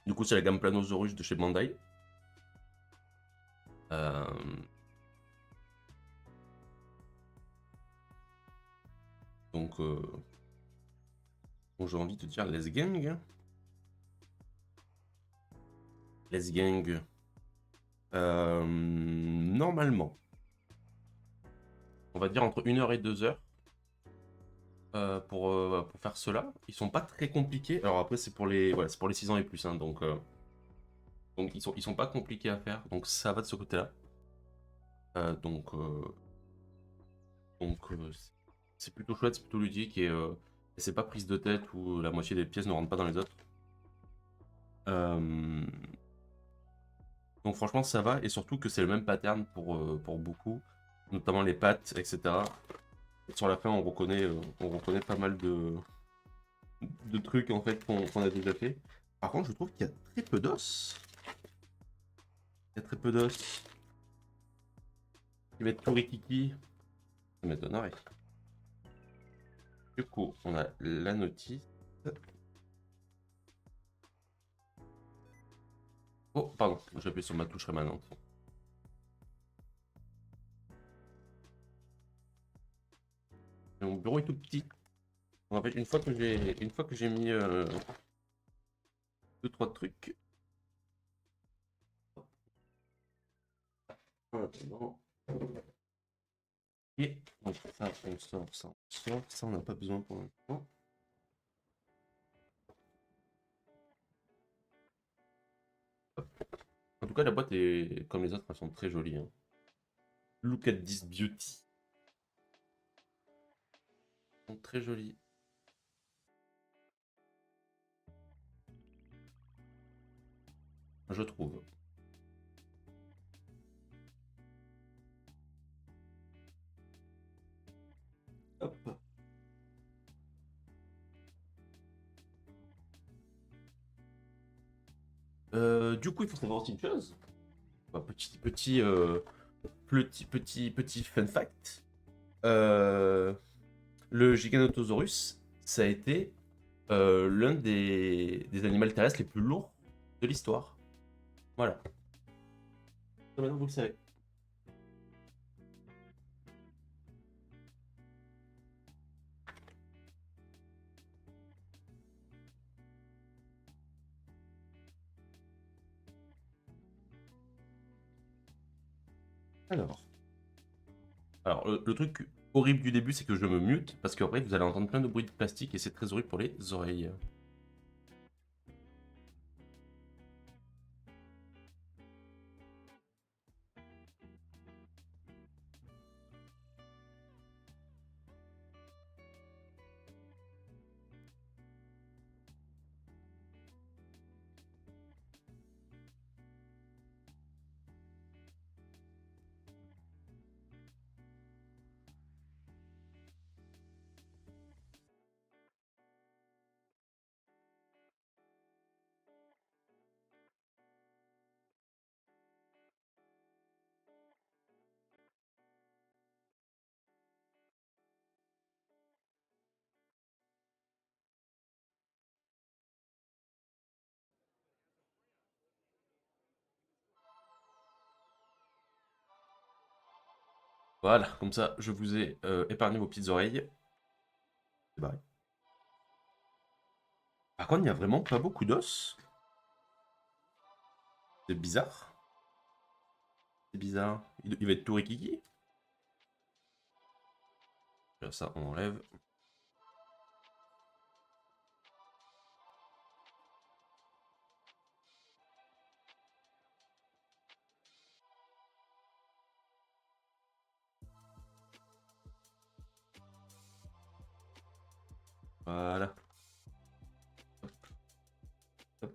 Du coup, c'est la gamme Planosaurus de chez Bandai. Euh, Donc, bon, j'ai envie de dire Let's Gang. Let's Gang. Normalement, on va dire entre 1 heure et 2 heures pour faire cela. Ils sont pas très compliqués. Alors après, c'est pour les, voilà, c'est pour les 6 ans et plus. Hein, donc ils sont pas compliqués à faire. Donc ça va de ce côté-là. Euh, donc euh, donc c'est plutôt chouette, c'est plutôt ludique et c'est pas prise de tête où la moitié des pièces ne rentrent pas dans les autres. Euh, donc franchement ça va et surtout que c'est le même pattern pour beaucoup, notamment les pattes, etc. Sur la fin on reconnaît pas mal de trucs en fait qu'on a déjà fait. Par contre je trouve qu'il y a très peu d'os. Il y a très peu d'os. Il va être tout rikiki. Ça m'étonnerait. Du coup on a la notice. Oh, pardon, j'ai appuyé sur ma touche rémanente. Mon bureau est tout petit. En fait, une fois que j'ai mis deux trois trucs. Maintenant. Et donc ça, on sort, ça, on sort. Ça, on n'a pas besoin pour l'instant. En tout cas, la boîte est comme les autres, elles sont très jolies. Hein. Look at this beauty. Elles sont très jolies. Je trouve. Hop. Du coup, il faut savoir aussi une chose. Petit fun fact. Euh, le Giganotosaurus, ça a été l'un des animaux terrestres les plus lourds de l'histoire. Voilà. Maintenant, vous le savez. Alors, alors, le truc horrible du début, c'est que je me mute, parce qu'après, vous allez entendre plein de bruits de plastique et c'est très horrible pour les oreilles. Voilà, comme ça, je vous ai épargné vos petites oreilles. C'est barré. Par contre, il n'y a vraiment pas beaucoup d'os. C'est bizarre. C'est bizarre. Il va être tout rikiki. Ça, on enlève. Voilà. Hop, hop.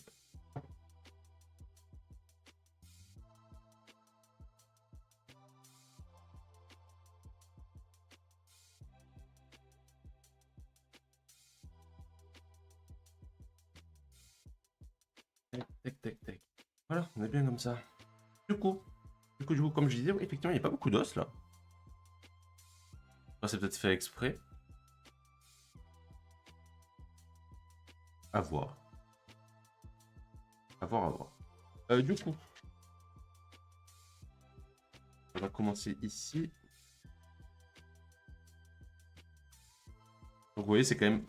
Tac, tac, tac, tac. Voilà, on est bien comme ça. Du coup, comme je disais, ouais, effectivement, il n'y a pas beaucoup d'os là. Enfin, c'est peut-être fait exprès. À voir. À voir, à voir. Du coup, on va commencer ici. Donc vous voyez, c'est quand même.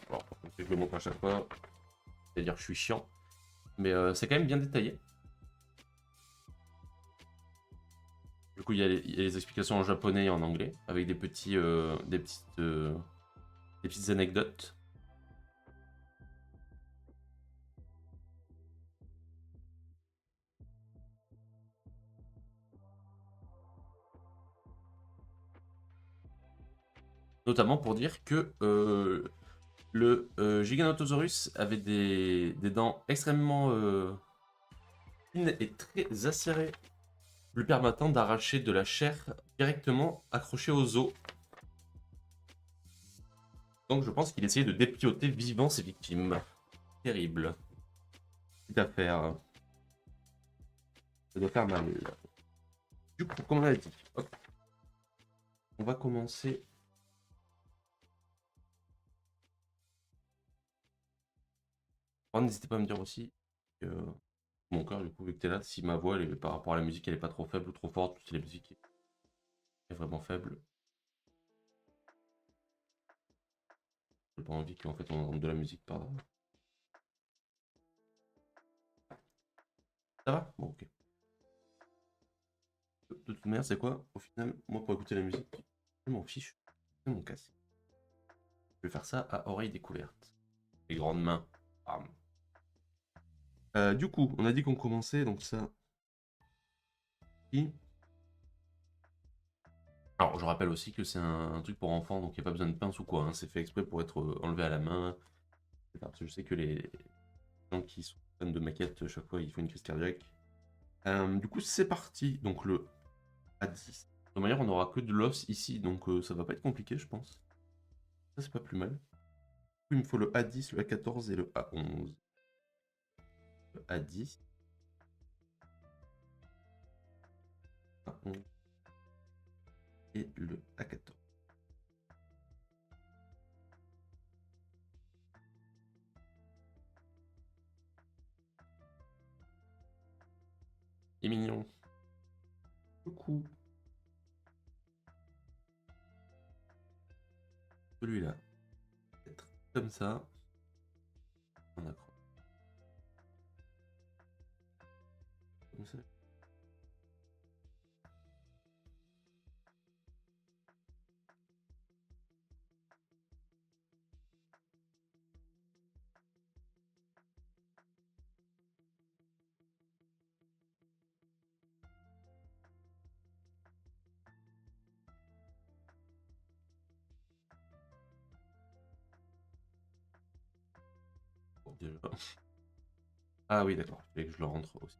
Alors, je le montre à chaque fois. C'est-à-dire, que je suis chiant. Mais c'est quand même bien détaillé. Du coup, il y a les explications en japonais et en anglais, avec des petites anecdotes. Notamment pour dire que le Giganotosaurus avait des dents extrêmement fines et très acérées, lui permettant d'arracher de la chair directement accrochée aux os. Donc je pense qu'il essayait de dépioter vivant ses victimes. Terrible. Petite affaire. Ça doit faire mal. Du coup, comme on l'a dit, hop, on va commencer. Oh, n'hésitez pas à me dire aussi que mon cœur, du coup, vu que t'es là, si ma voix, par rapport à la musique, elle est pas trop faible ou trop forte, si la musique est vraiment faible. J'ai pas envie qu'en fait on entende de la musique par là. Ça va? Bon, ok. De toute manière, c'est quoi? Au final, moi, pour écouter la musique, je m'en fiche. C'est mon casque. Je vais faire ça à oreille découverte. Les grandes mains. Bam. Du coup, on a dit qu'on commençait, donc ça. Alors, je rappelle aussi que c'est un truc pour enfants, donc il n'y a pas besoin de pince ou quoi, hein. C'est fait exprès pour être enlevé à la main. Parce que je sais que les gens qui sont fans de maquettes, chaque fois, ils font une crise cardiaque. Du coup, c'est parti. Donc, le A10. De manière, on n'aura que de l'os ici, donc ça va pas être compliqué, je pense. Ça, c'est pas plus mal. Il me faut le A10, le A14 et le A11. Le A10, A11 et le A14. Il est mignon. Du coup, celui-là, peut-être comme ça. On accroche comme ça. Bon, déjà. Ah oui, d'accord. Il fallait que je le rentre aussi.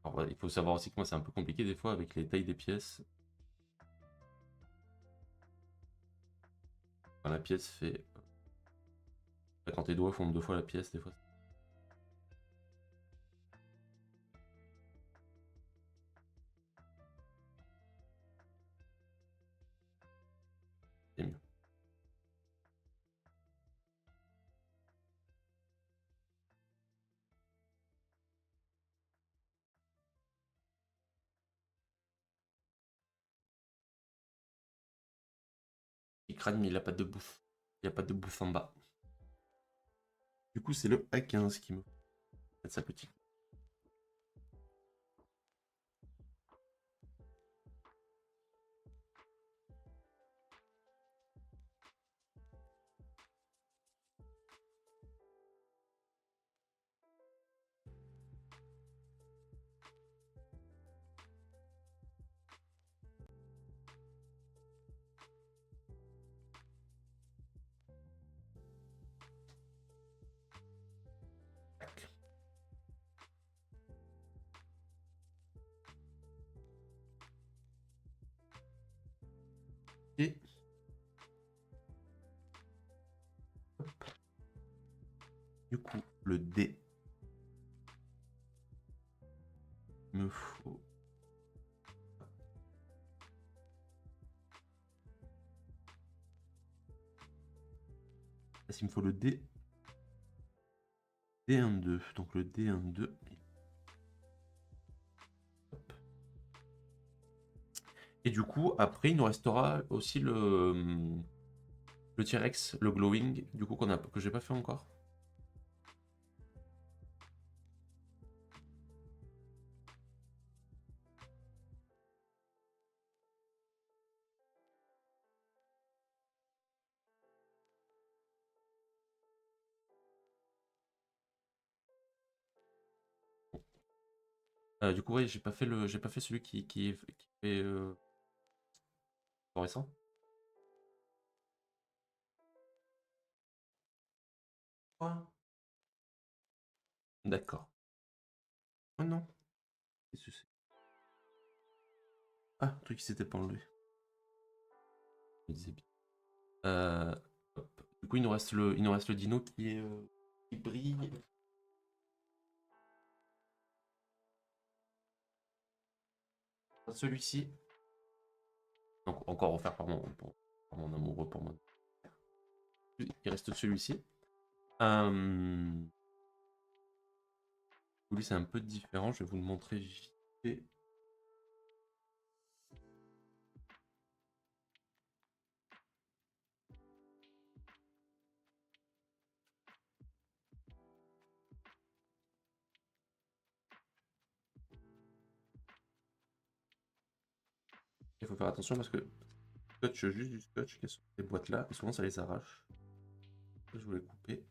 Alors, voilà, il faut savoir aussi que moi, c'est un peu compliqué des fois avec les tailles des pièces. Quand la pièce fait. Quand tes doigts font deux fois la pièce, des fois, c'est mieux. Il crâne, mais il a pas de bouffe. Il n'y a pas de bouffe en bas. Du coup, c'est le A15 qui me fait sa petite. Et du coup, le D me faut. S'il me faut le D, D1-2. Donc le D1-2. Hop. Et du coup, après, il nous restera aussi le T-Rex, le Glowing, du coup, que j'ai pas fait encore. Du coup, ouais, j'ai pas fait celui qui est récent. Quoi? D'accord. Oh non. Qu'est-ce que c'est? Ah, le truc qui s'était pas enlevé. Je me disais bien. Hop. Du coup, il nous reste le dino qui brille. Celui-ci. Donc, encore offert par mon amoureux, pour moi. Il reste celui-ci. Lui, c'est un peu différent. Je vais vous le montrer vite fait. Il faut faire attention parce que scotch, juste du scotch qui est sur ces boîtes-là, et souvent ça les arrache. Je voulais couper.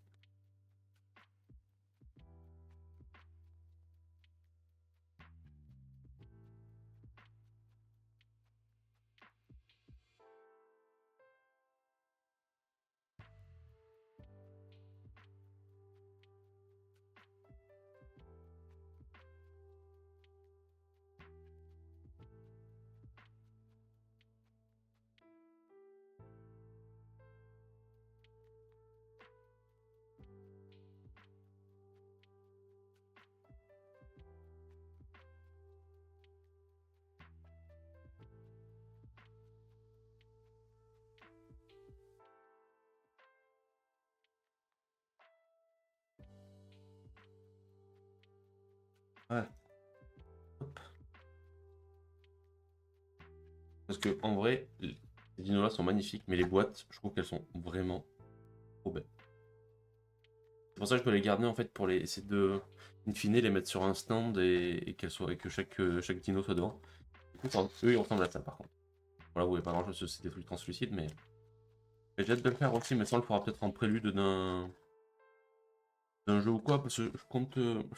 Ouais. Hop. Parce que en vrai, les dinos-là sont magnifiques, mais les boîtes, je trouve qu'elles sont vraiment trop belles. C'est pour ça que je peux les garder en fait pour essayer de, in fine, les mettre sur un stand et que chaque dino soit devant. Du coup, eux, ils ressemblent à ça par contre. Voilà, vous voyez pas grand-chose, c'est des trucs translucides, mais j'ai hâte de le faire aussi, mais ça on le fera peut-être en prélude d'un jeu ou quoi, parce que je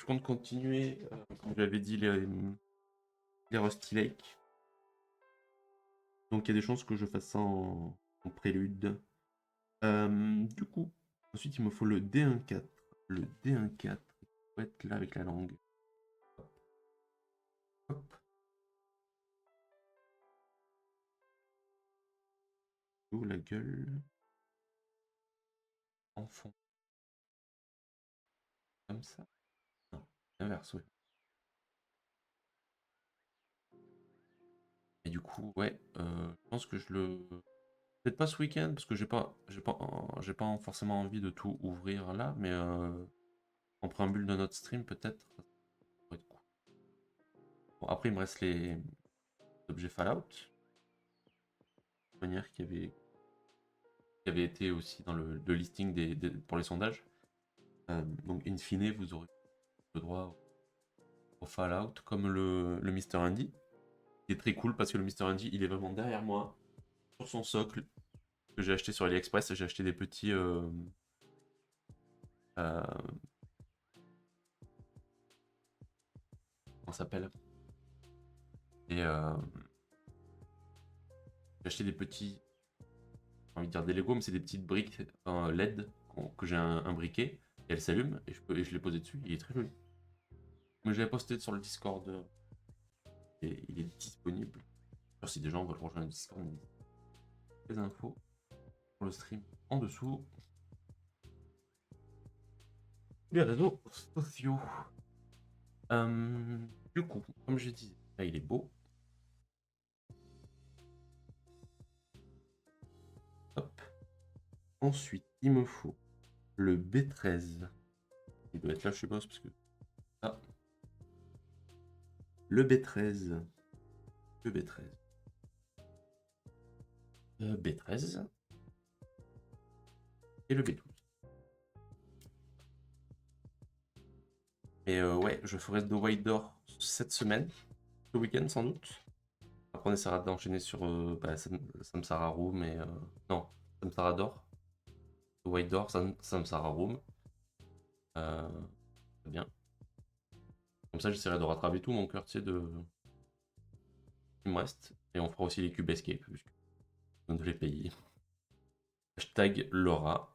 compte continuer, comme j'avais dit, les Rusty Lake. Donc il y a des chances que je fasse ça en prélude. Du coup, ensuite il me faut le D1-4. Le D1-4, il faut être là avec la langue. Hop, où la gueule. En fond, comme ça. Non, inverse, ouais. Et du coup, ouais, je pense que je le. Peut-être pas ce week-end, parce que j'ai pas forcément envie de tout ouvrir là, mais en préambule de notre stream, peut-être. Ça pourrait être cool. Bon, après, il me reste les objets Fallout, de manière qui avait été aussi dans le listing pour les sondages. Donc, in fine, vous aurez le droit au Fallout, comme le Mr. Andy, qui est très cool parce que le Mr. Andy, il est vraiment derrière moi, sur son socle, que j'ai acheté sur AliExpress. J'ai acheté des petits. Euh, comment ça s'appelle? Et j'ai acheté des petits. J'ai envie de dire des Lego, mais c'est des petites briques LED que j'ai un briquet, et elles s'allument, et je l'ai posé dessus. Il est très joli. Mais je l'avais posté sur le Discord, et il est disponible. Alors, si des gens veulent rejoindre le Discord, les infos pour le stream en dessous. Les réseaux sociaux. Du coup, comme je disais, là il est beau. Hop. Ensuite, il me faut le B13. Il doit être là, je suppose, parce que... Ah. Le B13. Le B13. B13. Et le B12. Et ouais, je ferai de White Door cette semaine, ce week-end sans doute. Après, on essaiera d'enchaîner sur Samsara Room et. Non, Samsara Door. White Door, Samsara Room. Très bien. Comme ça, j'essaierai de rattraper tout mon cœur, tu sais, de. Il me reste. Et on fera aussi les cubes escape, puisque on doit les payer. Hashtag Laura.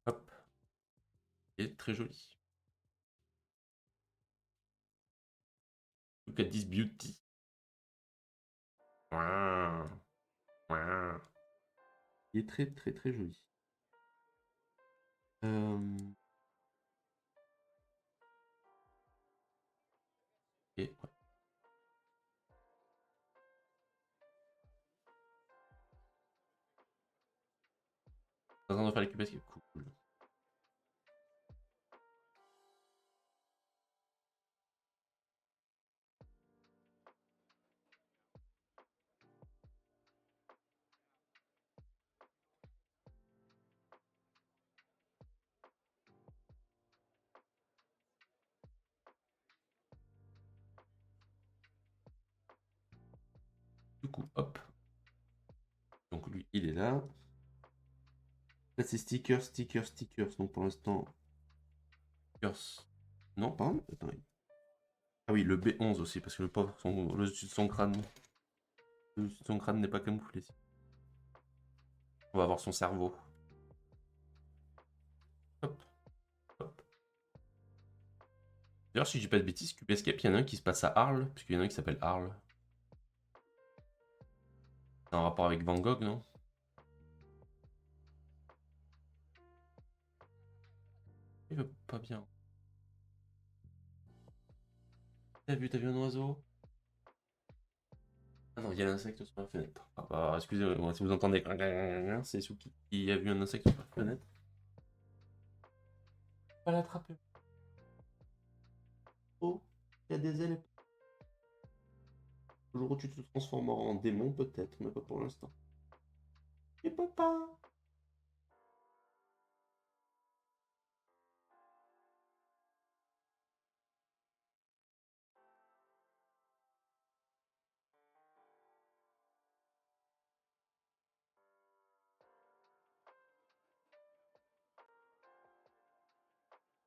Hop. Et très joli. Look at this beauty. Ouah. Ouah. Il est très très très joli. Et ouais. T'es en train de faire les cubes escape. Cool. Du coup, hop. Donc lui, il est là. Là, c'est stickers, stickers, stickers. Donc pour l'instant, stickers. Non, pardon. Attends. Ah oui, le B11 aussi, parce que le pauvre, le dessus de son crâne. Le dessus de son crâne n'est pas camouflé. On va voir son cerveau. Hop, hop. D'ailleurs, si je dis pas de bêtises, Cube Escape, il y en a un qui se passe à Arles, puisqu'il y en a un qui s'appelle Arles. C'est un rapport avec Van Gogh, non? Il veut pas bien. T'as vu un oiseau? Ah non, il y a l'insecte sur la fenêtre. Ah bah, excusez-moi, si vous entendez... C'est Suki qui a vu un insecte sur la fenêtre. Pas l'attraper. Oh, il y a des ailes. Le jour où tu te transformeras en démon, peut-être, mais pas pour l'instant. Je peux pas.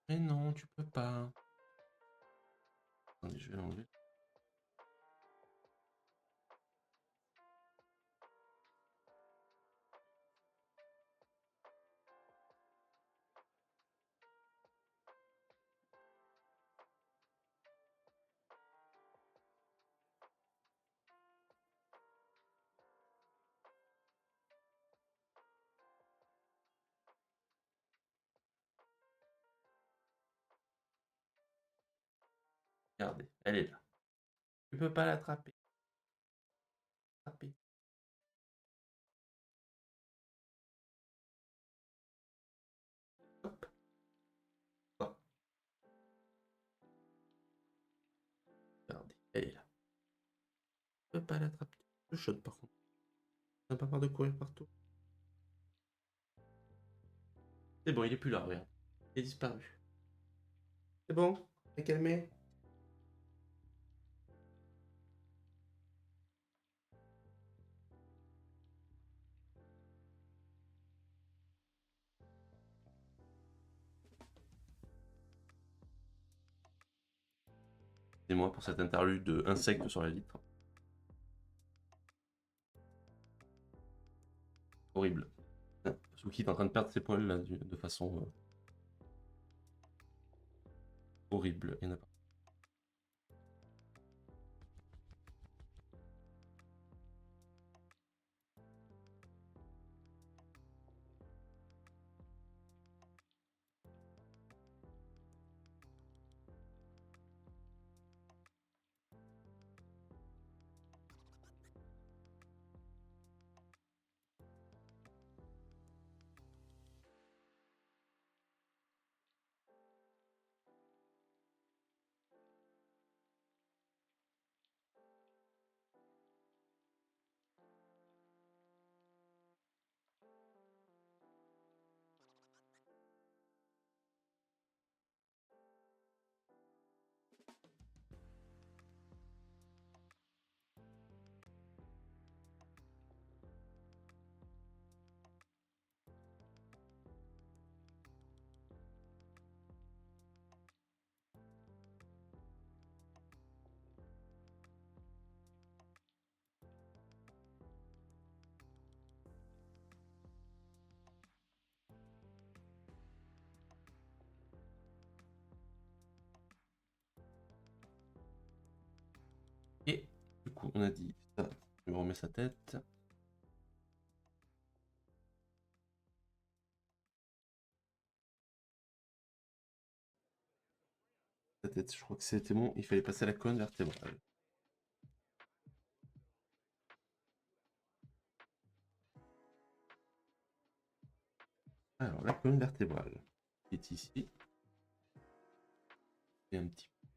Mais non, tu peux pas. Attendez, je vais l'enlever. Regardez, elle est là. Tu peux pas l'attraper. Attraper. Hop. Hop. Regardez, elle est là. Tu peux pas l'attraper. Le shot par contre. T'as pas peur de courir partout. C'est bon, il est plus là, regarde. Il est disparu. C'est bon, t'es calmé. C'est moi pour cette interlude de insectes sur la vitre. Horrible. Suki est en train de perdre ses poils là de façon horrible. Il y en a pas. coup, on a dit ça. Je remets sa tête. Sa tête, je crois que c'était bon. Il fallait passer à la colonne vertébrale. Alors, la colonne vertébrale est ici. Et un petit peu.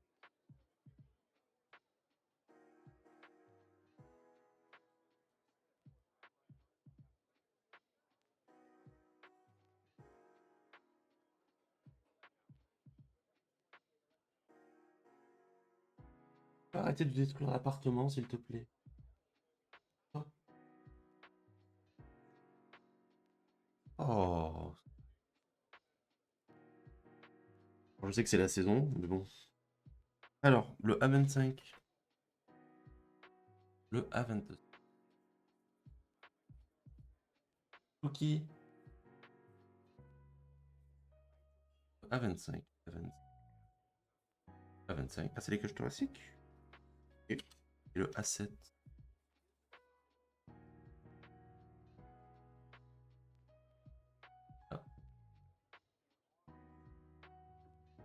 Arrêtez de détruire l'appartement, s'il te plaît. Oh. Je sais que c'est la saison, mais bon. Alors, le A25. Le A22. Cookie. A25. A25. A25. Ah, c'est les cages thoraciques. Et le A7. Ah.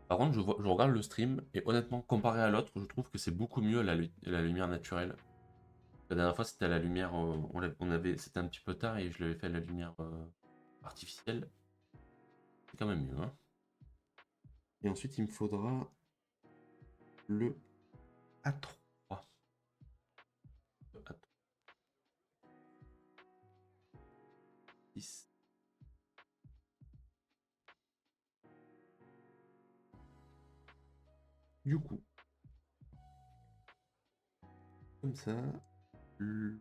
Par contre, je regarde le stream et honnêtement, comparé à l'autre, je trouve que c'est beaucoup mieux la lumière naturelle. La dernière fois, c'était à la lumière, c'était un petit peu tard et je l'avais fait à la lumière artificielle. C'est quand même mieux, hein. Et ensuite, il me faudra le A3. Le A3. 10. Du coup, comme ça, le-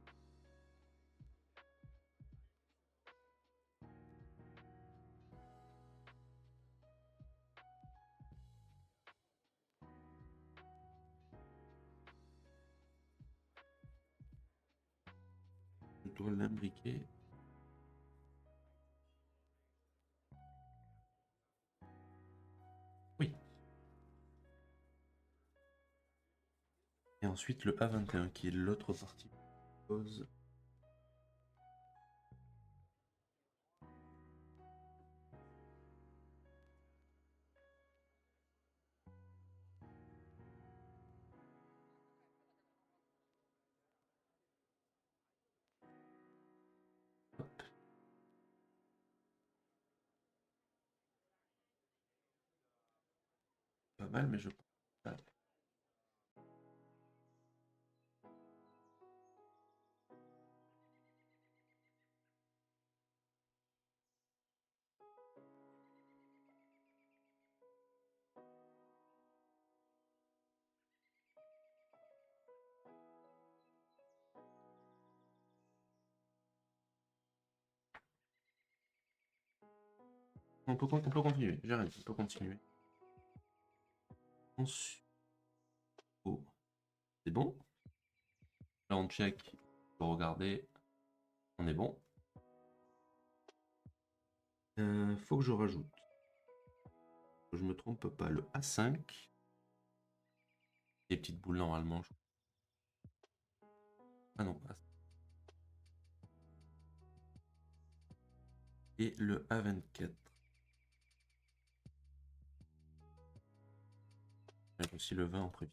je dois l'imbriquer. Oui. Et ensuite, le A21, qui est l'autre partie. Pause. Hop. Pas mal, mais je pense. Ah. On peut continuer. J'arrive. On peut continuer. Ensuite. Oh. C'est bon. Là, on check. On peut regarder. On est bon. Faut que je rajoute. Que je me trompe pas. Le A5. Les petites boules normalement. Ah non. Et le A24. J'ai aussi le 20 en prévu.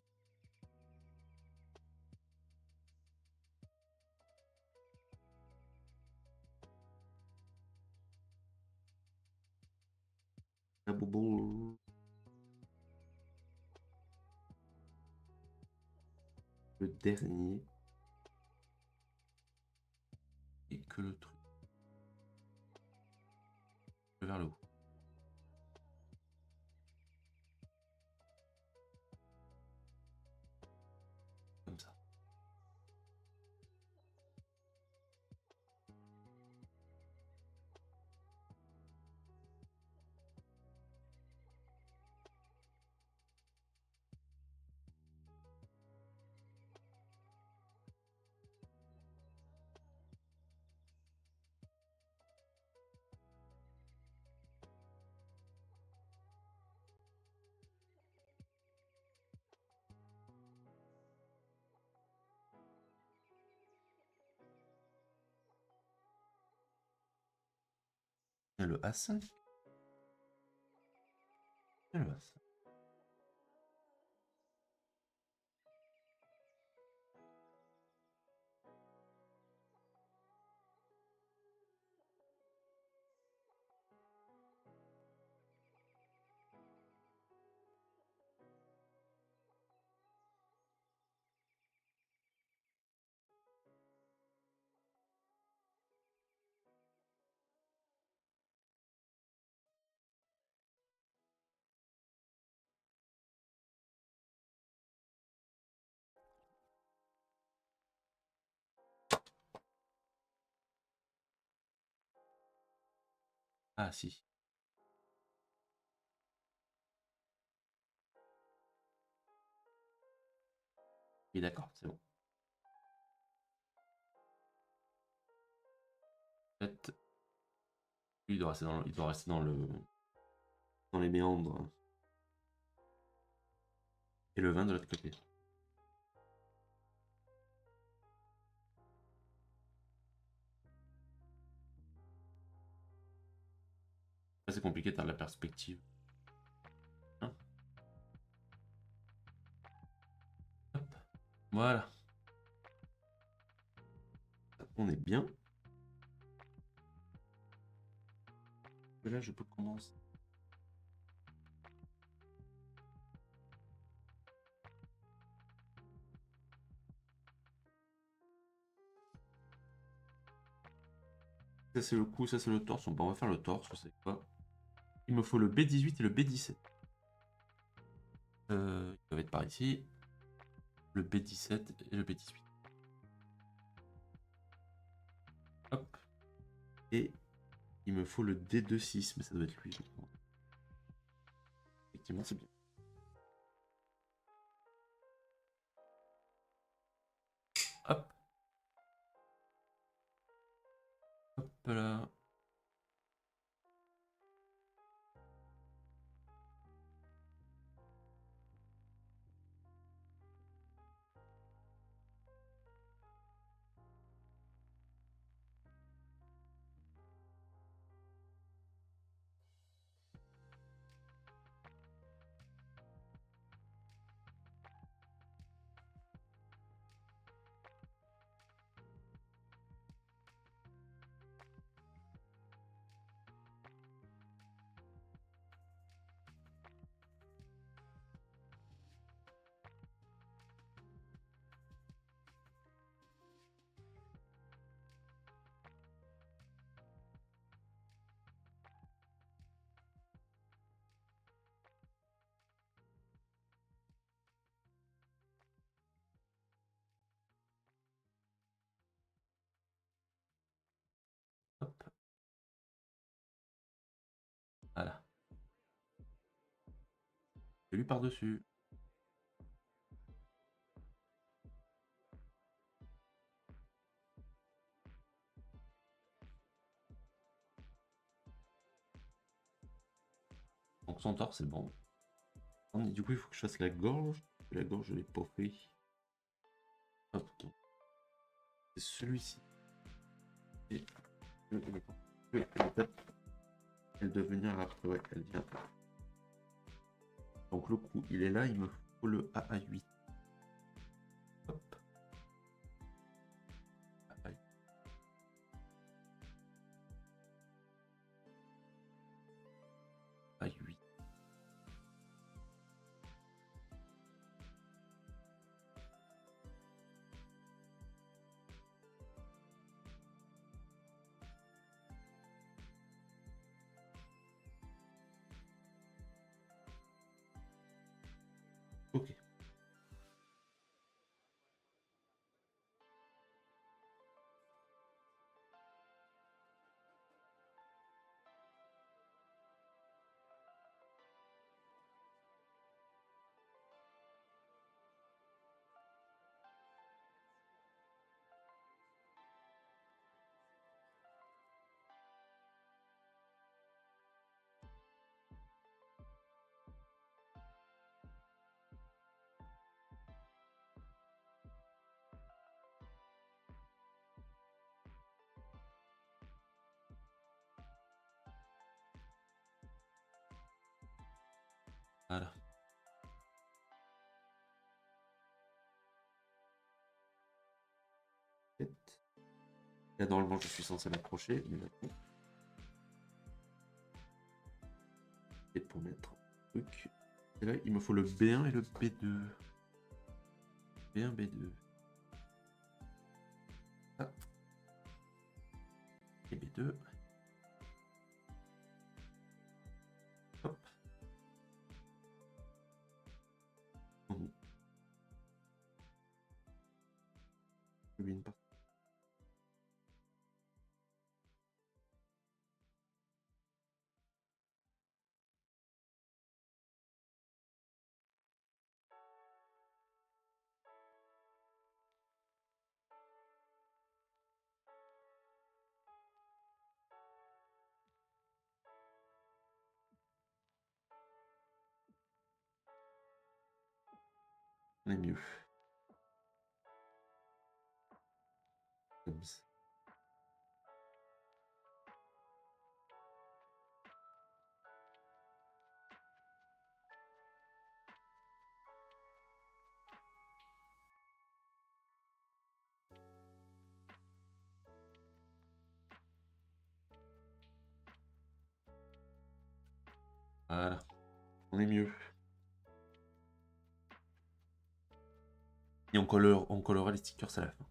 La bobo. Le dernier. Et que le truc. Vers le haut. Comme ça. Et le A5. Et le A5. Ah si. Oui, d'accord, c'est bon. En fait, lui, il doit rester dans les méandres. Et le 20 de l'autre côté. Là, c'est compliqué de faire de la perspective. Hein. Hop. Voilà. On est bien. Et là, je peux commencer. Ça, c'est le cou, ça, c'est le torse. On va faire le torse, je sais pas. Il me faut le B18 et le B17. Ils doivent être par ici. Le B17 et le B18. Hop. Et il me faut le D26, mais ça doit être lui, je crois. Effectivement, c'est bien. Hop. Hop là. Hop. Voilà. Et lui par-dessus. Donc son torse, c'est bon. Du coup, il faut que je fasse la gorge. La gorge, je l'ai pas fait. Hop. C'est celui-ci. Et elle doit venir après. Ouais, elle vient après. Donc le coup, il est là. Il me faut le AA8. Hop. AA8. AA8. Ok. Là, normalement, je suis censé m'accrocher, mais maintenant. Et pour mettre un truc. Et là, il me faut le B1 et le B2. B1, B2. Ah. Et B2. Hop. On oublie une partie. On est mieux. Comme ça. Voilà. On est mieux. Et on collera les stickers à la fin.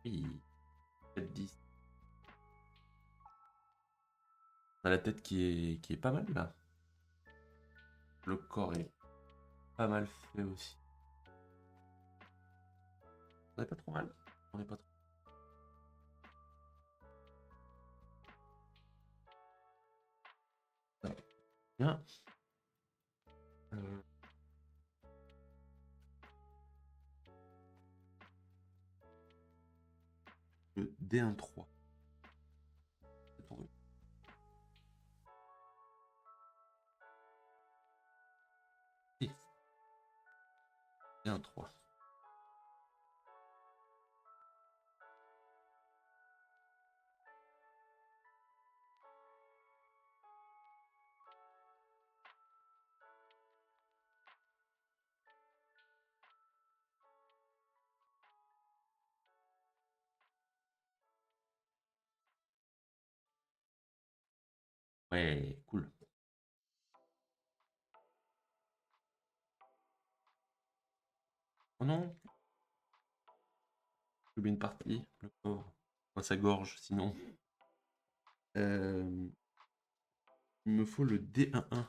Oui. 4-10. On a la tête qui est pas mal là. Le corps est pas mal fait aussi. On est pas trop mal. On est pas trop. Ça va. Bien. Euh, le D1-3. C'est pour eux. Si. D1-3. Ouais, cool. Oh non, j'ai oublié une partie. Le pauvre. Moi, ça gorge sinon. Euh, il me faut le D11.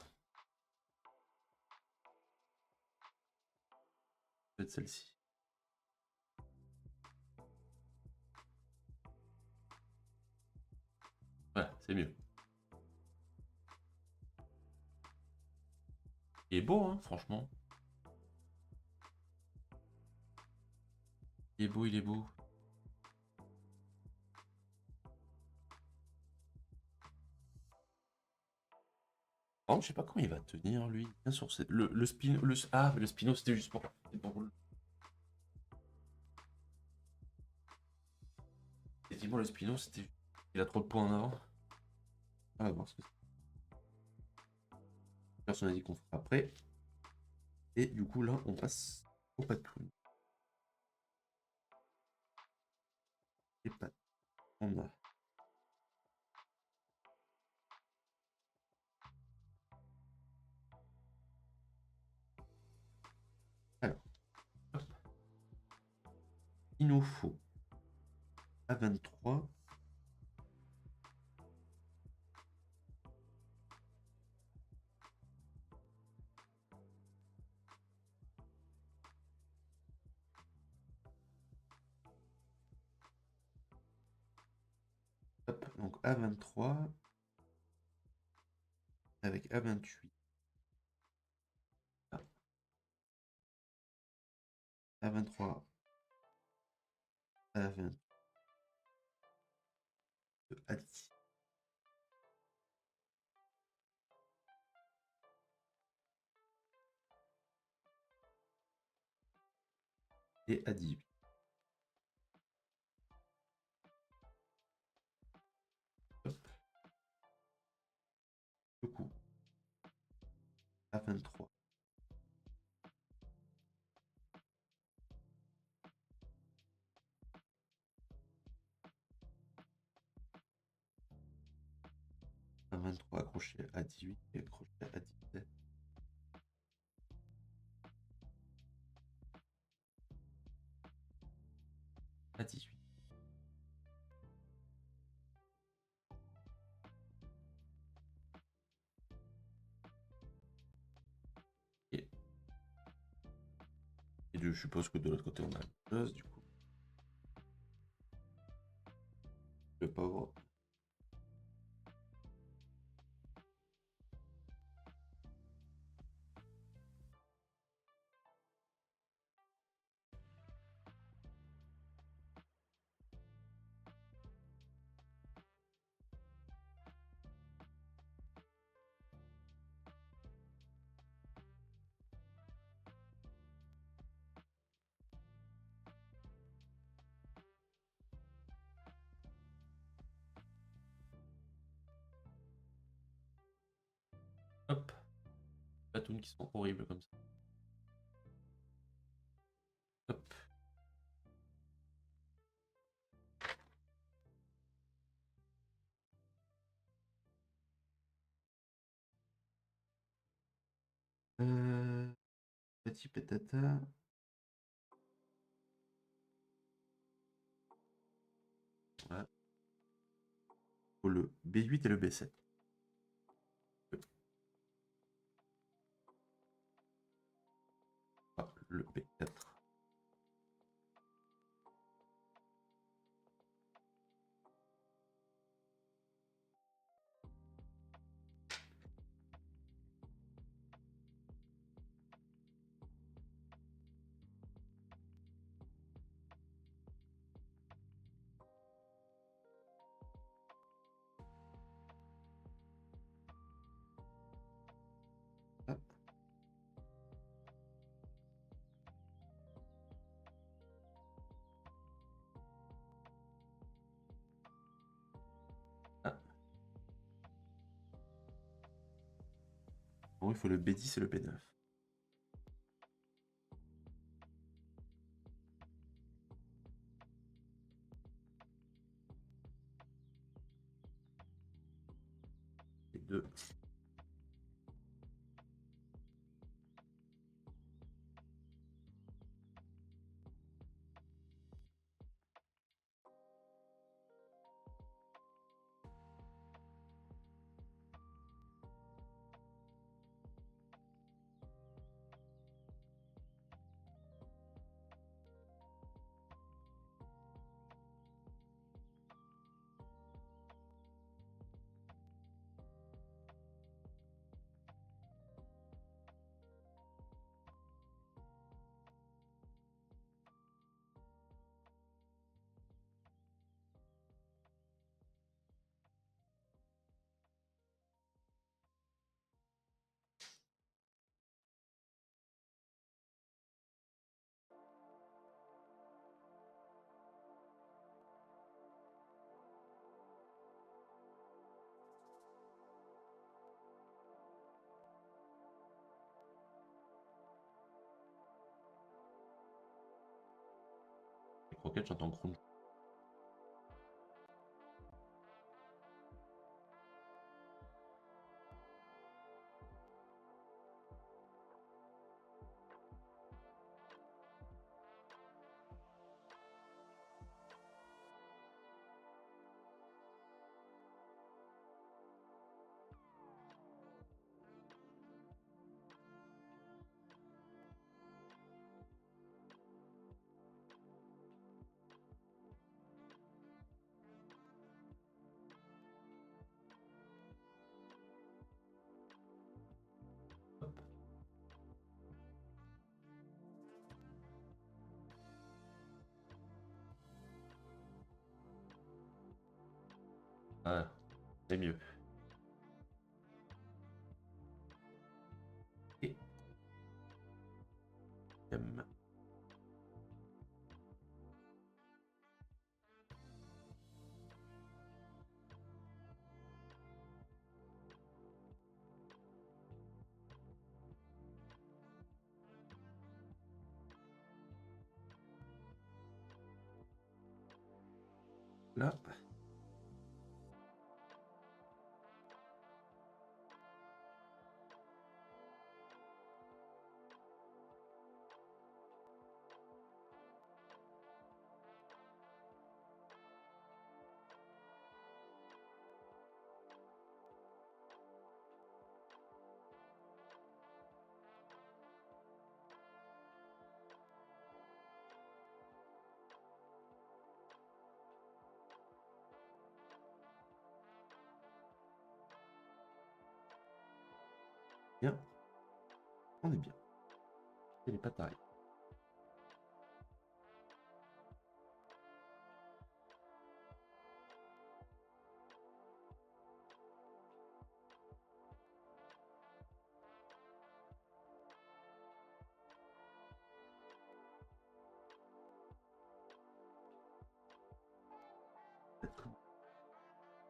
Peut-être celle-ci. Voilà, c'est mieux. Il est beau, hein, franchement. Il est beau, il est beau. Par contre, je sais pas comment il va tenir, lui. Bien sûr, c'est le spin. Ah, le spino, c'était juste pour effectivement, le spino, c'était. Il a trop de points en avant. Ah, on va voir ce que c'est. Personne n'a dit qu'on fera après. Et du coup, là, on passe au patron. Et pas. On a. Alors, hop. Il nous faut A23. Hop, donc A23 avec A28. Ah, A23, A20, A10 et A18. Un 23 accroché à 18 et accroché à 17. À 18. Et, je suppose que de l'autre côté on a la même chose du coup. Le pauvre. Hop. Patounes qui sont horribles comme ça. Hop. Petit patata. Voilà. Faut le B8 et le B7. Ah, le B4. Hop. Ah. Bon, il faut le B10 et le B9. Les deux. Les croquettes, j'entends crunch. Hop. Ah, c'est mieux. Et M. Là. Bien. On est bien. Et les pattes arrivent.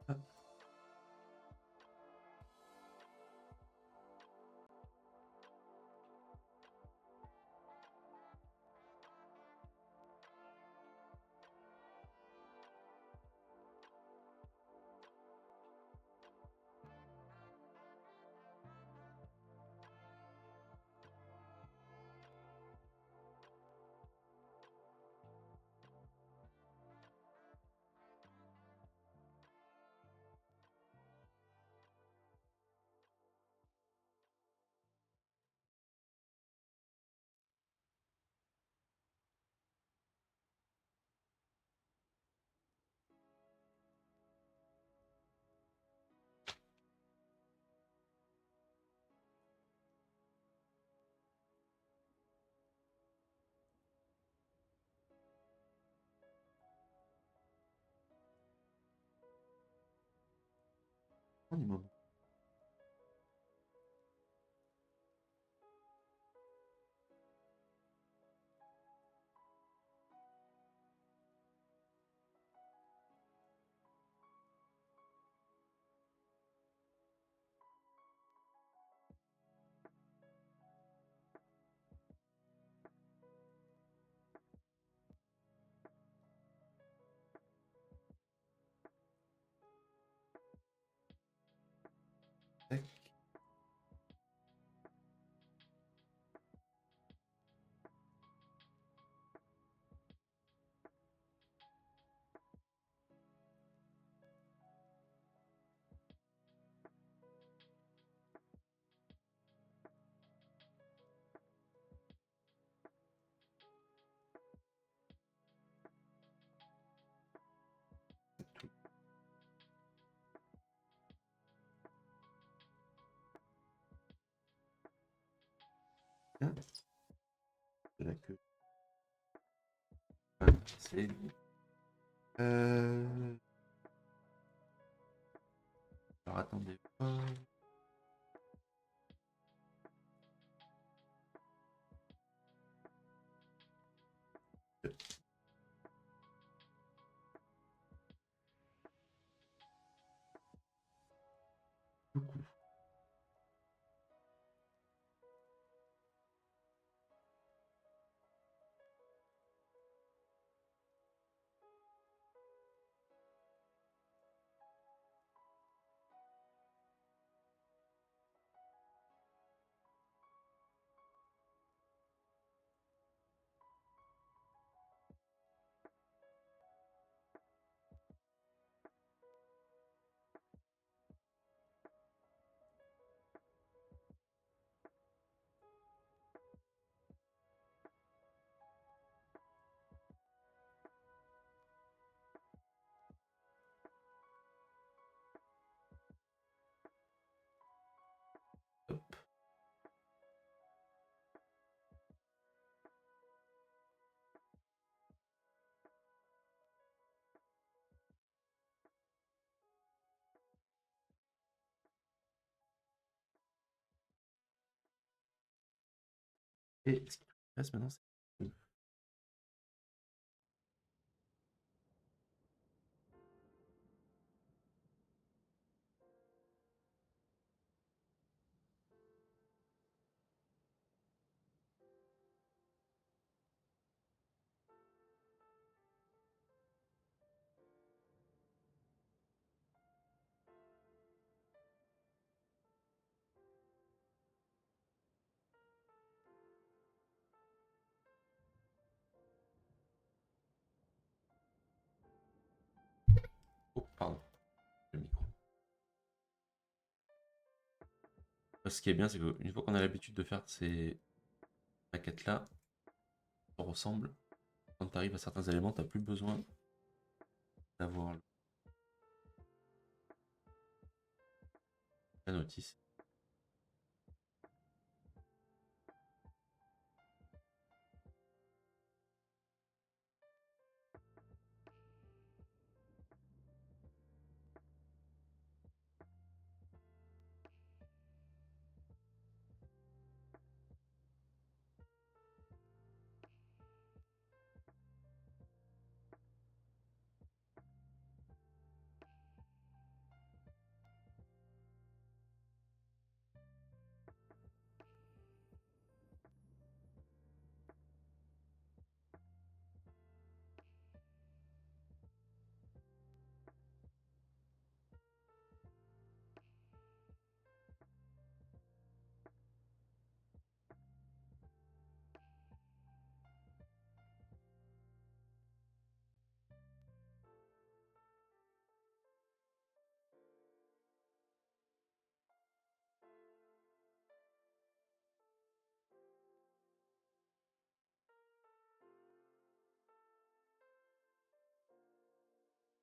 Hop. On est bon. Tac. Bien. De la queue. C'est... Alors attendez. Coucou. Hop. Et ce qui reste maintenant, c'est... Oh, pardon. Le micro. Ce qui est bien, c'est qu'une fois qu'on a l'habitude de faire ces maquettes-là, ça ressemble. Quand tu arrives à certains éléments, tu n'as plus besoin d'avoir la notice.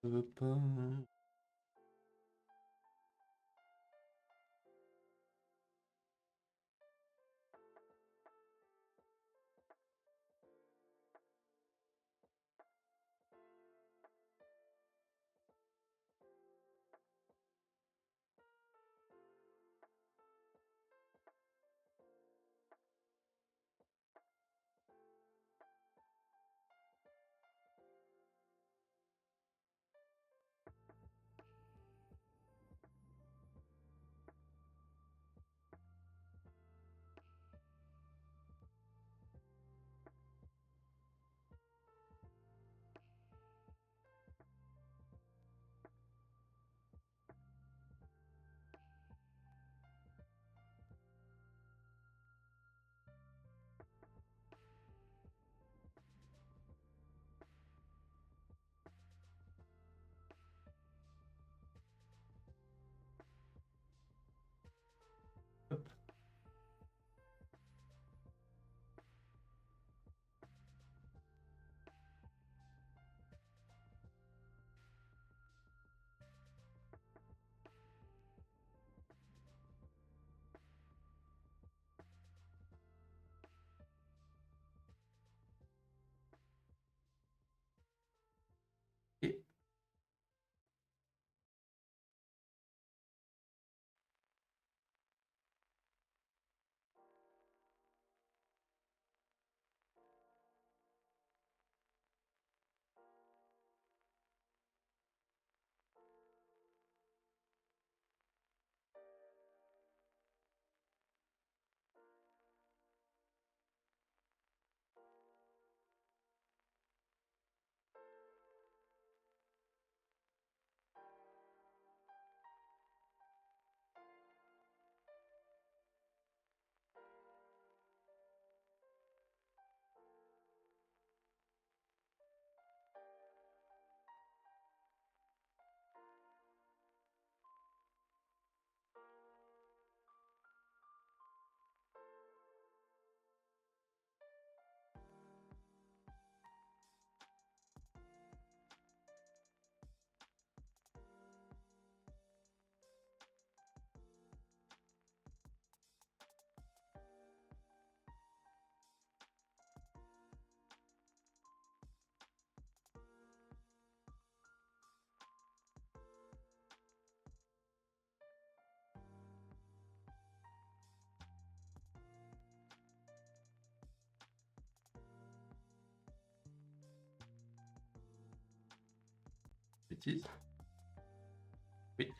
Je veux pas. Hop. Et bêtise. Oui.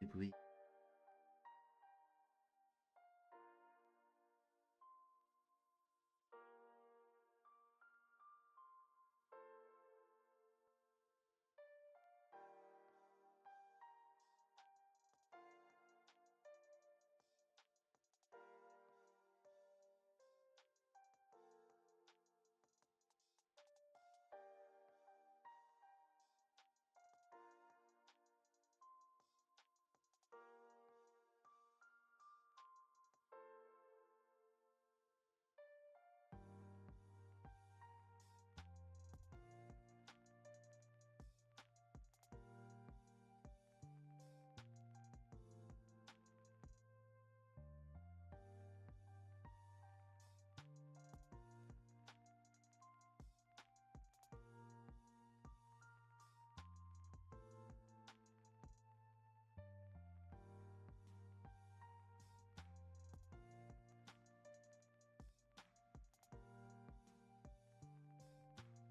Des bruits.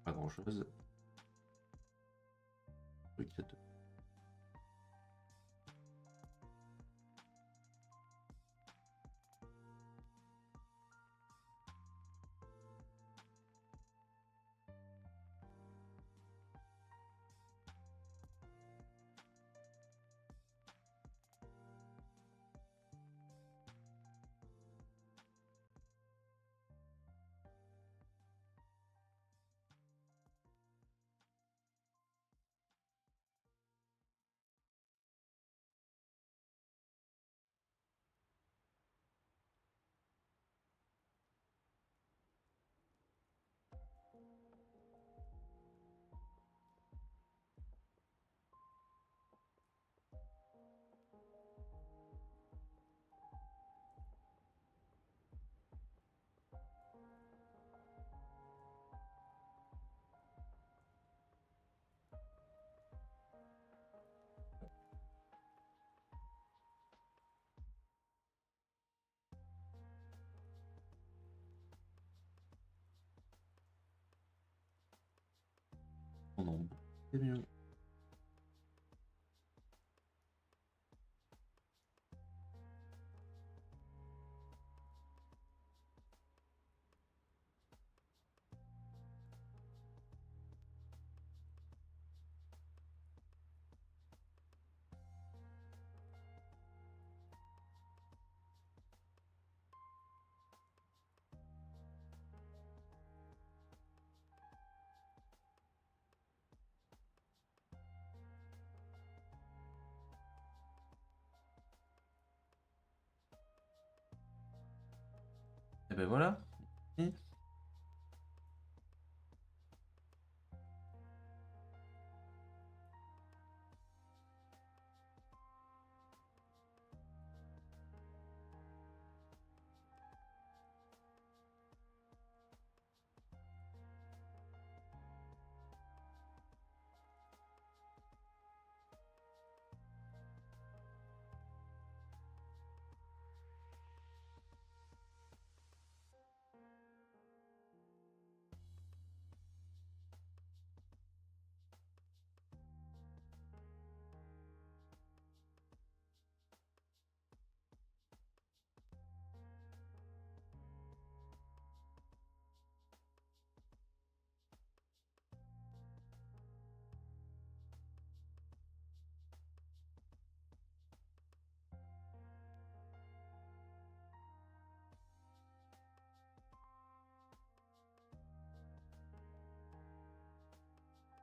Pas grand chose. C'est mieux. Et ben voilà. Et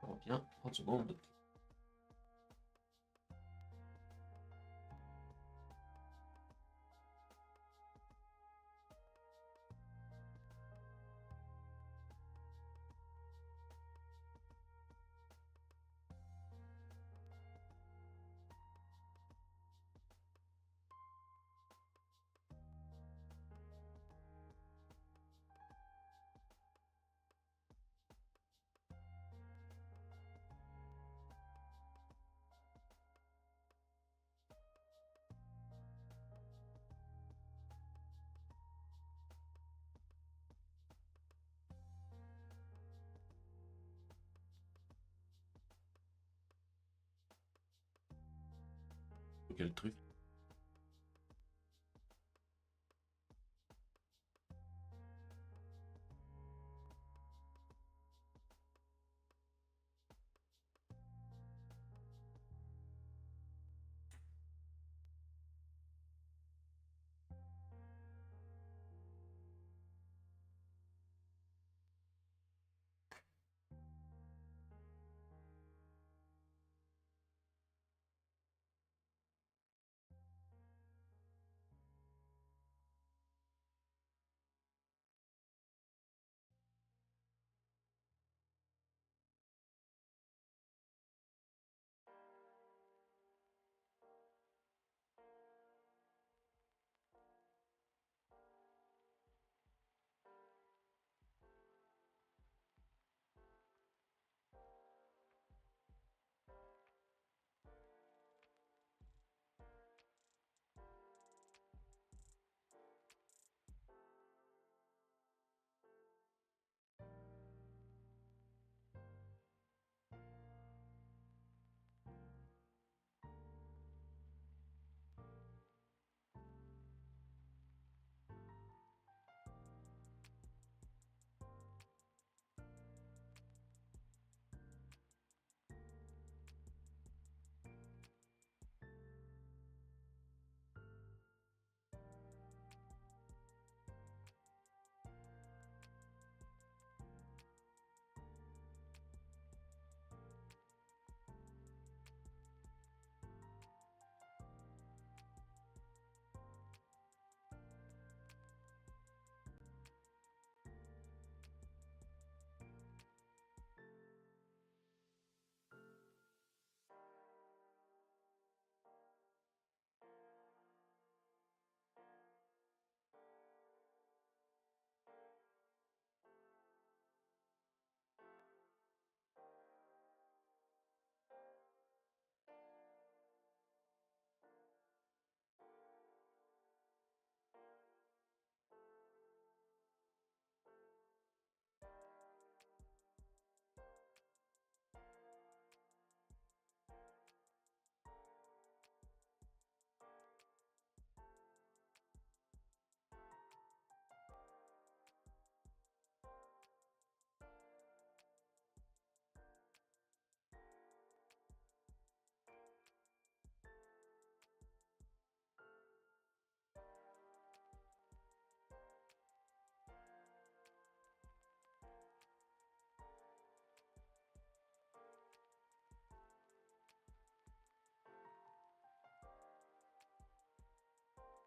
on revient 30 secondes. Quel truc.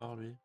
par lui.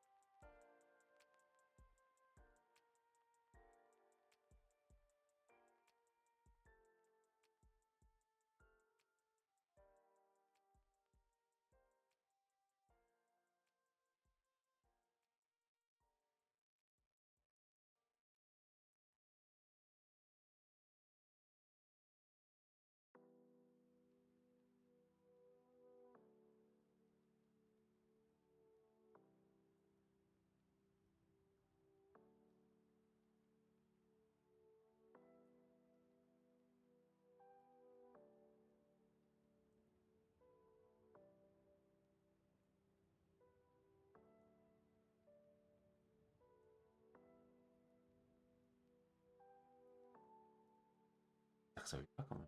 Ça veut pas quand même.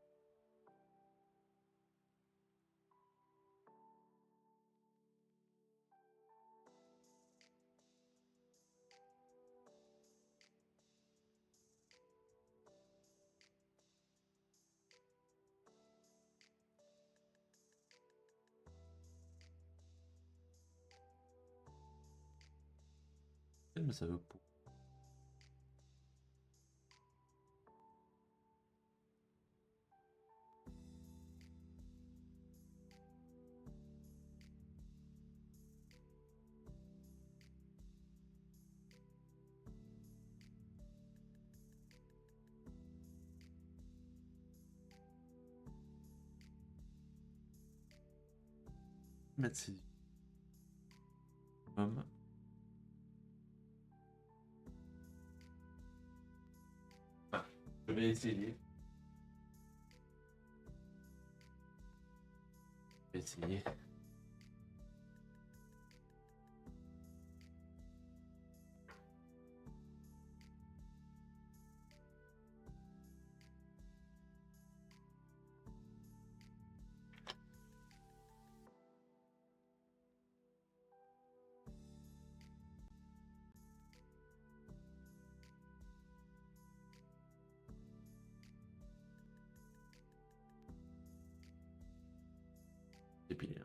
Mais ça veut pas. Mettre c'est homme. Ah, je vais essayer. Je vais essayer. Dépiler.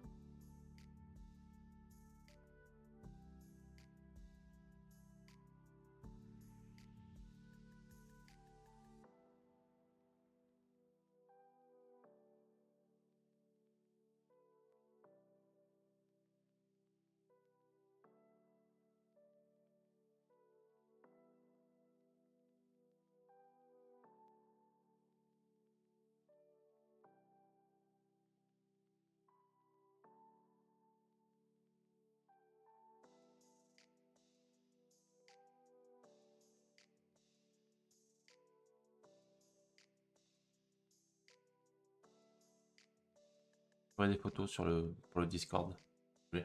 Des photos sur pour le Discord. Oui.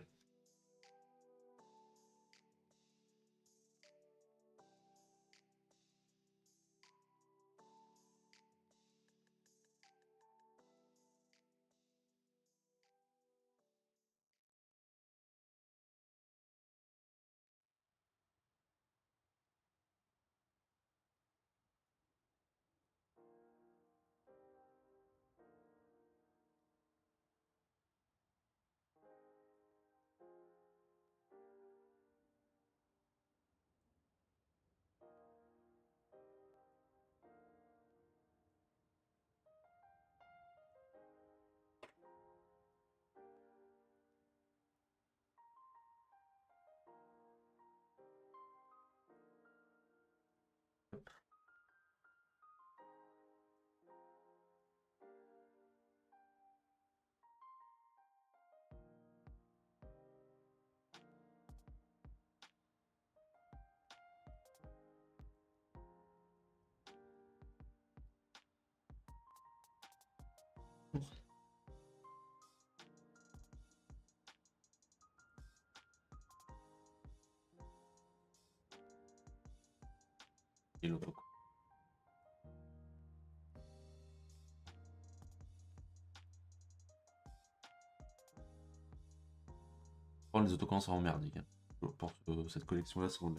Et l'autre. Oh, les autocollants sont merdiques. Hein. Pour cette collection-là, c'est bon.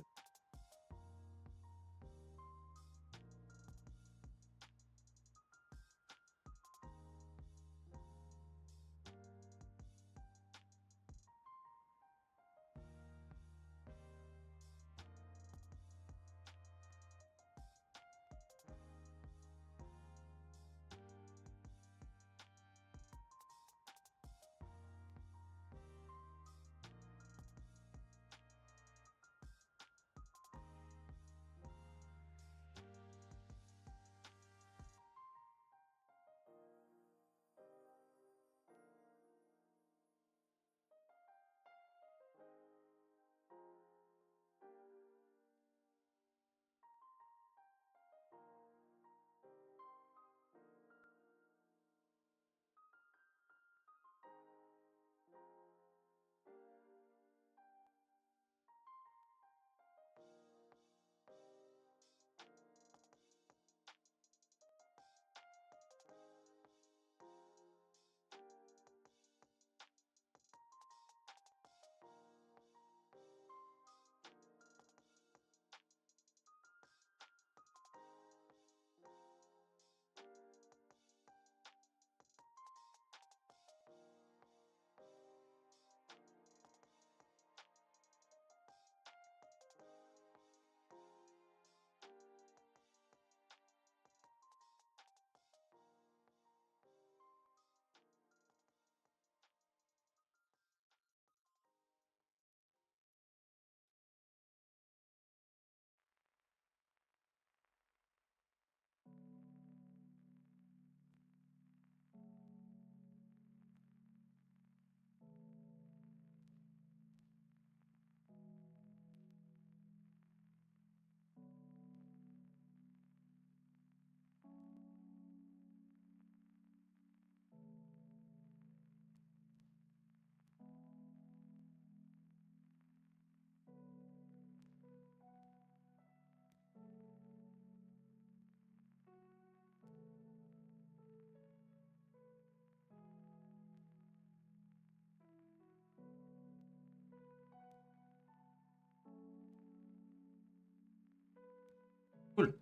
Cool.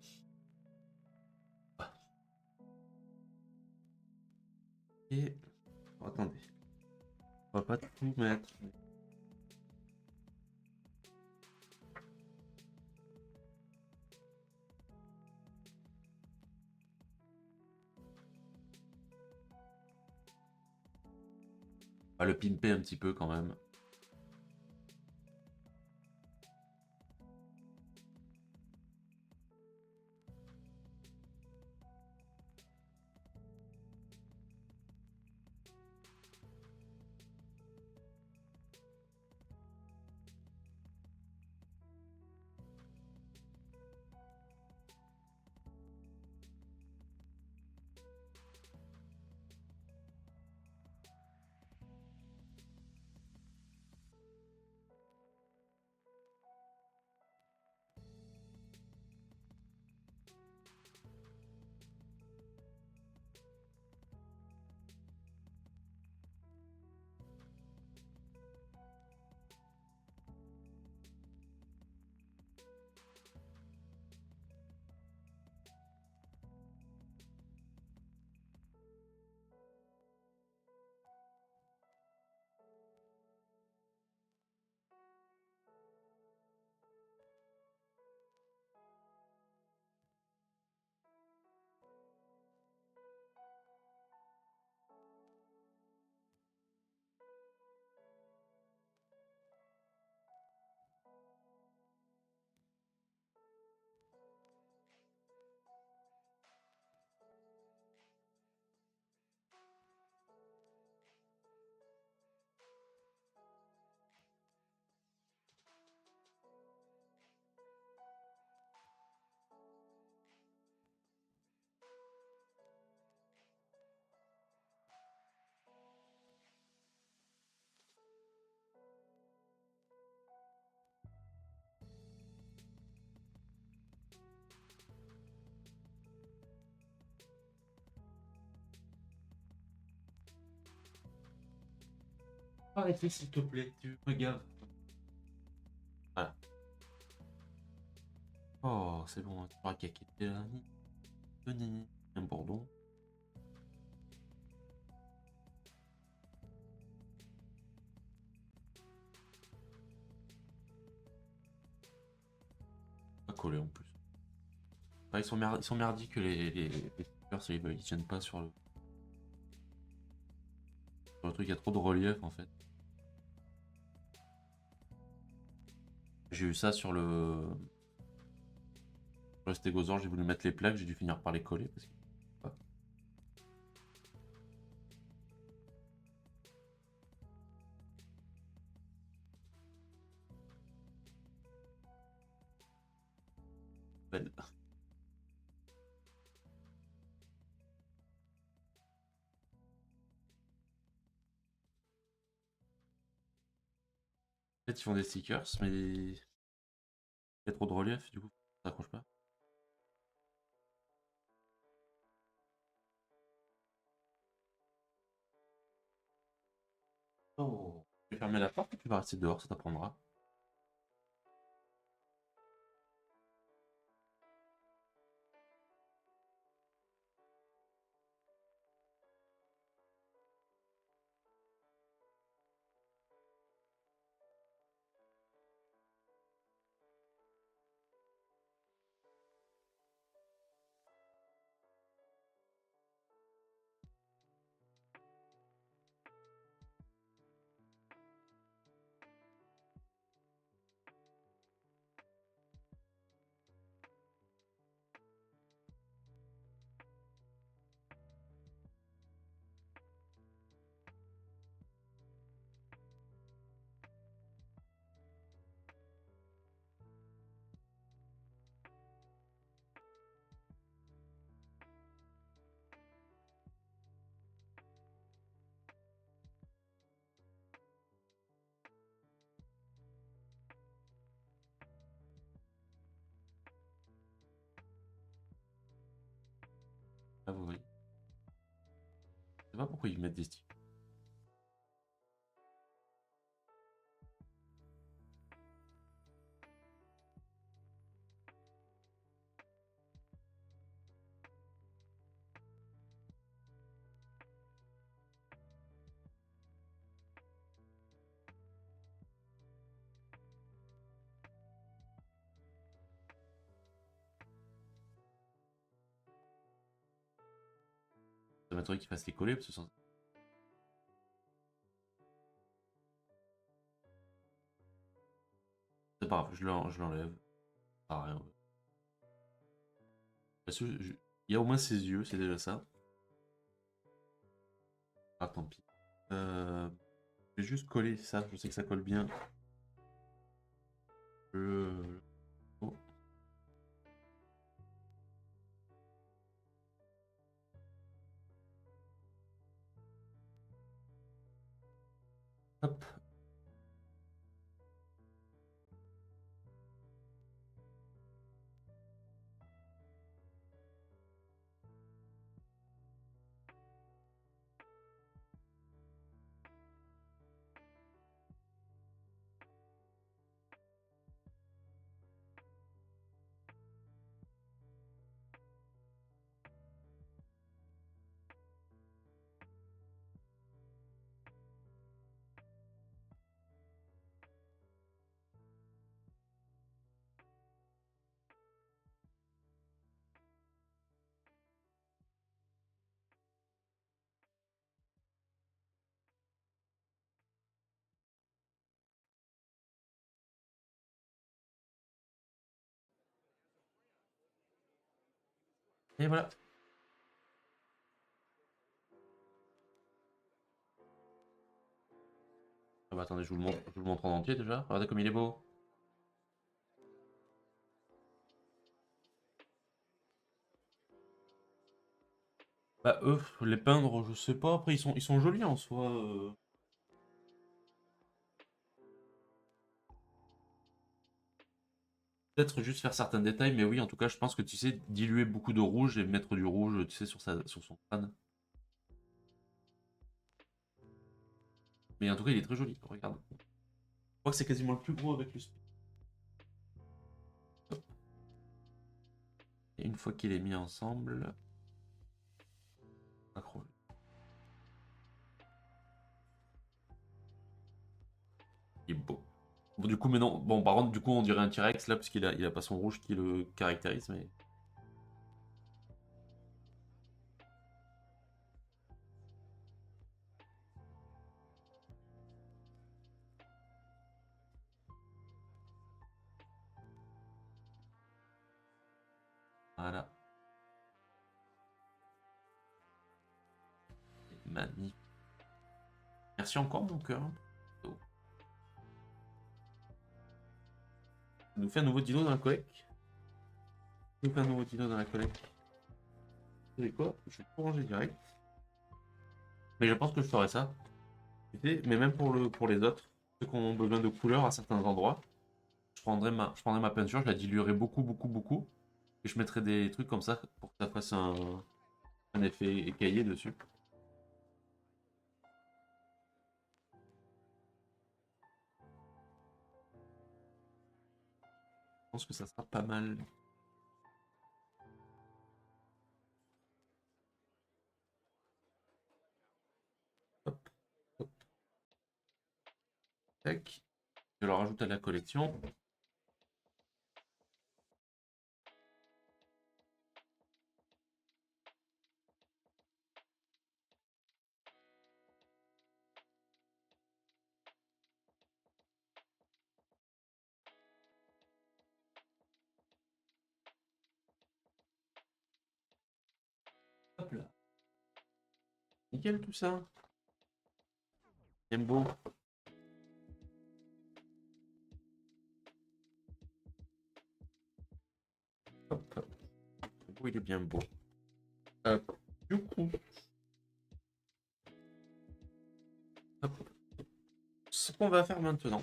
Et attendez, on va pas tout mettre. On va le pimper un petit peu quand même. Arrêtez s'il te plaît, tu regardes. Voilà. Oh, c'est bon, tu pourras caqueter là. Un bourdon. Pas collé en plus. Ah, ils sont merdiques les stickers, ils tiennent pas sur le truc, il y a trop de relief en fait. J'ai eu ça sur le stégosaure, j'ai voulu mettre les plaques, j'ai dû finir par les coller parce que. Ah. Ben. En fait, ils font des stickers, mais il y a trop de relief, du coup, ça accroche pas. Oh. Tu vais fermer la porte et tu vas rester dehors, ça t'apprendra. Là, vous voyez. Je sais pas pourquoi ils mettent des stickers. m'étonnerait qu'il fasse les coller, parce que c'est pas grave, je l'enlève. Ah, rien. Parce que il y a au moins ses yeux, c'est déjà ça. Ah, tant pis. Je vais juste coller ça, je sais que ça colle bien. Oh. Hop. Et voilà. Ah bah attendez, je vous le montre en entier déjà. Regardez comme il est beau. Bah eux, les peindre, je sais pas. Après, ils sont jolis en soi. Peut-être juste faire certains détails, mais oui, en tout cas, je pense que tu sais, diluer beaucoup de rouge et mettre du rouge, tu sais, sur son crâne. Mais en tout cas, il est très joli. Regarde. Je crois que c'est quasiment le plus gros avec le speed. Et une fois qu'il est mis ensemble, incroyable. Il est beau. Bon, du coup, mais non. Bon, par contre, du coup, on dirait un T-Rex là, parce il a pas son rouge qui le caractérise, mais. Voilà. Magnifique. Merci encore, mon cœur. Oh. Ça nous fait un nouveau dino dans la collecte. Ça nous fait un nouveau dino dans la collecte. Vous savez quoi? Je vais tout ranger direct. Mais je pense que je ferai ça. Tu sais, mais même pour les autres, ceux qui ont besoin de couleurs à certains endroits, je prendrai ma peinture, je la diluerai beaucoup, beaucoup, beaucoup. Et je mettrai des trucs comme ça pour que ça fasse un effet écaillé dessus. Je pense que ça sera pas mal. Hop, hop, tac. Je le rajoute à la collection. Hop là. Nickel tout ça. Bien beau. Hop, hop. Le beau, il est bien beau. Hop. Du coup, hop. Ce qu'on va faire maintenant.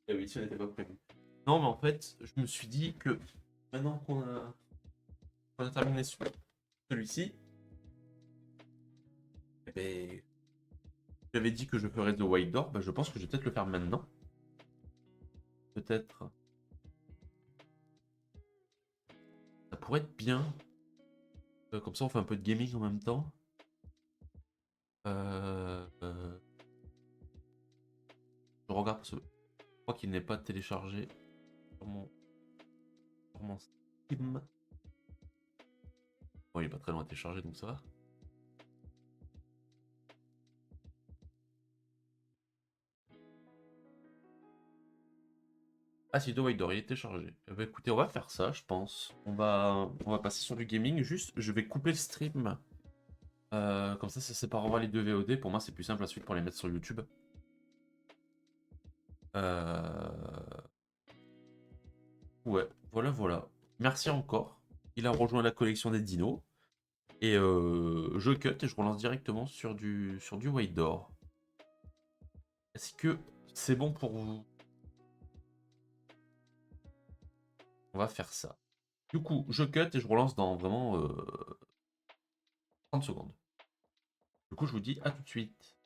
Eh oui, ça n'était pas prévu. Non, mais en fait, je me suis dit que maintenant qu'on a terminé celui-ci, eh ben, j'avais dit que je ferais The White Door, bah, je pense que je vais peut-être le faire maintenant. Peut-être. Ça pourrait être bien. Comme ça, on fait un peu de gaming en même temps. Je regarde parce que je crois qu'il n'est pas téléchargé sur mon Steam. Bon, il est pas très loin à télécharger, donc ça va. Ah si, The White Door, il est téléchargé. Eh ben, écoutez, on va faire ça, je pense. On va passer sur du gaming. Juste, je vais couper le stream. Comme ça séparera les deux VOD. Pour moi, c'est plus simple ensuite pour les mettre sur YouTube. Ouais, voilà, voilà. Merci encore. Il a rejoint la collection des dinos. Et je cut et je relance directement sur du White Door. Est-ce que c'est bon pour vous? On va faire ça. Du coup, je cut et je relance dans vraiment 30 secondes. Du coup, je vous dis à tout de suite.